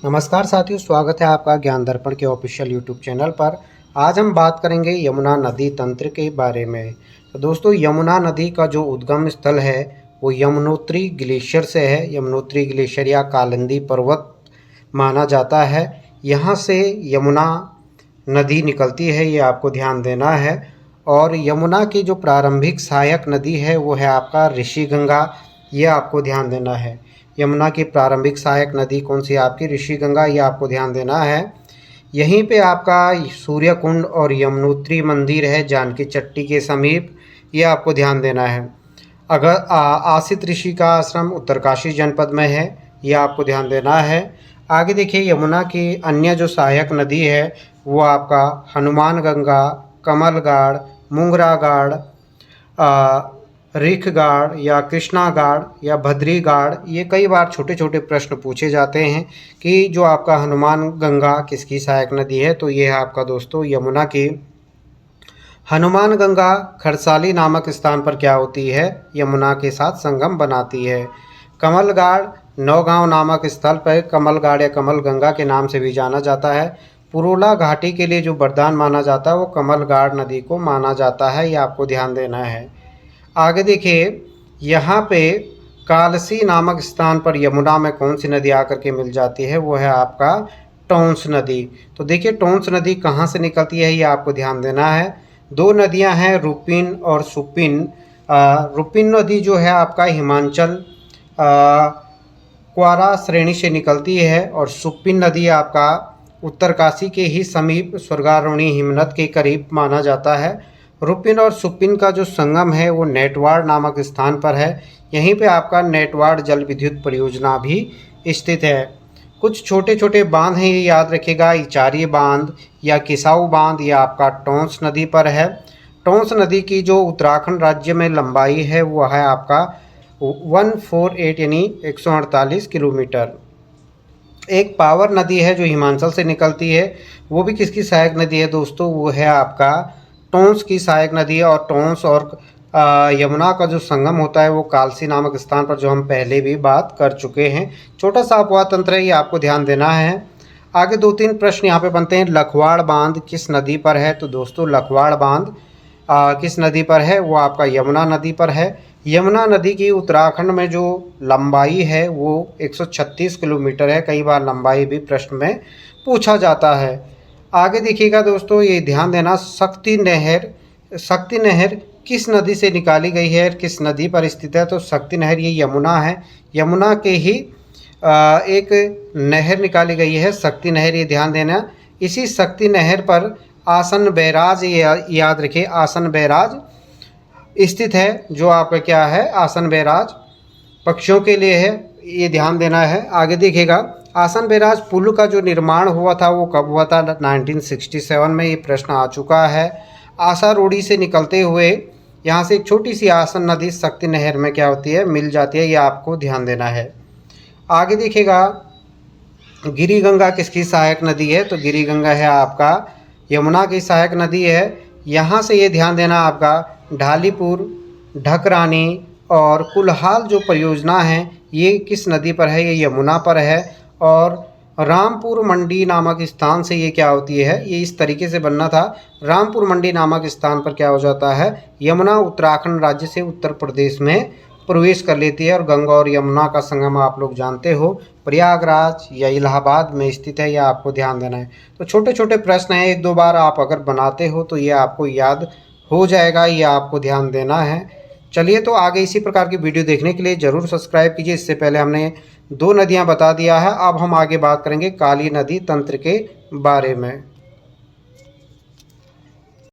नमस्कार साथियों, स्वागत है आपका ज्ञान दर्पण के ऑफिशियल यूट्यूब चैनल पर। आज हम बात करेंगे यमुना नदी तंत्र के बारे में। तो दोस्तों, यमुना नदी का जो उद्गम स्थल है वो यमुनोत्री ग्लेशियर से है। यमुनोत्री ग्लेशियर या कालिंदी पर्वत माना जाता है। यहाँ से यमुना नदी निकलती है, ये आपको ध्यान देना है। और यमुना की जो प्रारंभिक सहायक नदी है वो है आपका ऋषिगंगा, ये आपको ध्यान देना है। यमुना की प्रारंभिक सहायक नदी कौन सी है? आपकी ऋषिगंगा, ये आपको ध्यान देना है। यहीं पे आपका सूर्य कुंड और यमुनोत्री मंदिर है जानकी चट्टी के समीप, ये आपको ध्यान देना है। अगर आसित ऋषि का आश्रम उत्तरकाशी जनपद में है, ये आपको ध्यान देना है। आगे देखिए, यमुना की अन्य जो सहायक नदी है वो आपका हनुमान गंगा, कमलगाड़, मुंगरागाड़, रिखगाड़ या कृष्णागाड़ या भद्रीगाड़, ये कई बार छोटे छोटे प्रश्न पूछे जाते हैं कि जो आपका हनुमान गंगा किसकी सहायक नदी है। तो ये है आपका दोस्तों यमुना की। हनुमान गंगा खरसाली नामक स्थान पर क्या होती है? यमुना के साथ संगम बनाती है। कमलगाड़ नौगांव नामक स्थल पर कमलगाड़ या कमल गंगा के नाम से भी जाना जाता है। पुरोला घाटी के लिए जो वरदान माना जाता है वो कमलगाड़ नदी को माना जाता है, ये आपको ध्यान देना है। आगे देखिए, यहाँ पे कालसी नामक स्थान पर यमुना में कौन सी नदी आकर के मिल जाती है? वो है आपका टोंस नदी। तो देखिए, टोंस नदी कहाँ से निकलती है ये आपको ध्यान देना है। दो नदियाँ हैं, रुपिन और सुपिन। रुपिन नदी जो है आपका हिमाचल क्वारा श्रेणी से निकलती है और सुपिन नदी आपका उत्तरकाशी के ही समीप स्वर्गारोणी हिमनद के करीब माना जाता है। रुपिन और सुपिन का जो संगम है वो नेटवाड़ नामक स्थान पर है। यहीं पे आपका नेटवाड़ जल विद्युत परियोजना भी स्थित है। कुछ छोटे छोटे बांध हैं, ये याद रखिएगा। इचारी बांध या किसाऊ बांध, ये आपका टोंस नदी पर है। टोंस नदी की जो उत्तराखंड राज्य में लंबाई है वो है आपका 148 यानी 148 किलोमीटर। एक पावर नदी है जो हिमाचल से निकलती है, वो भी किसकी सहायक नदी है दोस्तों? वो है आपका टोंस की सहायक नदी है। और टोंस और यमुना का जो संगम होता है वो कालसी नामक स्थान पर, जो हम पहले भी बात कर चुके हैं। छोटा सा अपवाद तंत्र है, ये आपको ध्यान देना है। आगे दो तीन प्रश्न यहाँ पे बनते हैं। लखवाड़ बांध किस नदी पर है? तो दोस्तों, लखवाड़ बांध किस नदी पर है? वो आपका यमुना नदी पर है। यमुना नदी की उत्तराखंड में जो लंबाई है वो 136 किलोमीटर है। कई बार लंबाई भी प्रश्न में पूछा जाता है। आगे देखिएगा दोस्तों, ये ध्यान देना, शक्ति नहर किस नदी से निकाली गई है, किस नदी पर स्थित है? तो शक्ति नहर ये यमुना है। यमुना के ही एक नहर निकाली गई है शक्ति नहर, ये ध्यान देना। इसी शक्ति नहर पर आसन बैराज, ये याद रखिए, आसन बैराज स्थित है। जो आपका क्या है? आसन बैराज पक्षियों के लिए है, ये ध्यान देना है। आगे देखिएगा, आसन बैराज पुल का जो निर्माण हुआ था वो कब हुआ था? 1967 में, ये प्रश्न आ चुका है। आशा रोडी से निकलते हुए यहाँ से एक छोटी सी आसन नदी शक्ति नहर में क्या होती है? मिल जाती है, ये आपको ध्यान देना है। आगे देखिएगा, गिरी गंगा किसकी सहायक नदी है? तो गिरी गंगा है आपका यमुना की सहायक नदी है। यहाँ से ये ध्यान देना, आपका ढालीपुर, ढकरानी और कुल्हाल जो परियोजना है ये किस नदी पर है? ये यमुना पर है। और रामपुर मंडी नामक स्थान से ये क्या होती है? ये इस तरीके से बनना था। रामपुर मंडी नामक स्थान पर क्या हो जाता है? यमुना उत्तराखंड राज्य से उत्तर प्रदेश में प्रवेश कर लेती है। और गंगा और यमुना का संगम आप लोग जानते हो प्रयागराज या इलाहाबाद में स्थित है, यह आपको ध्यान देना है। तो छोटे छोटे प्रश्न हैं, एक दो बार आप अगर बनाते हो तो ये आपको याद हो जाएगा, ये आपको ध्यान देना है। चलिए, तो आगे इसी प्रकार की वीडियो देखने के लिए ज़रूर सब्सक्राइब कीजिए। इससे पहले हमने दो नदियां बता दिया है, अब हम आगे बात करेंगे काली नदी तंत्र के बारे में।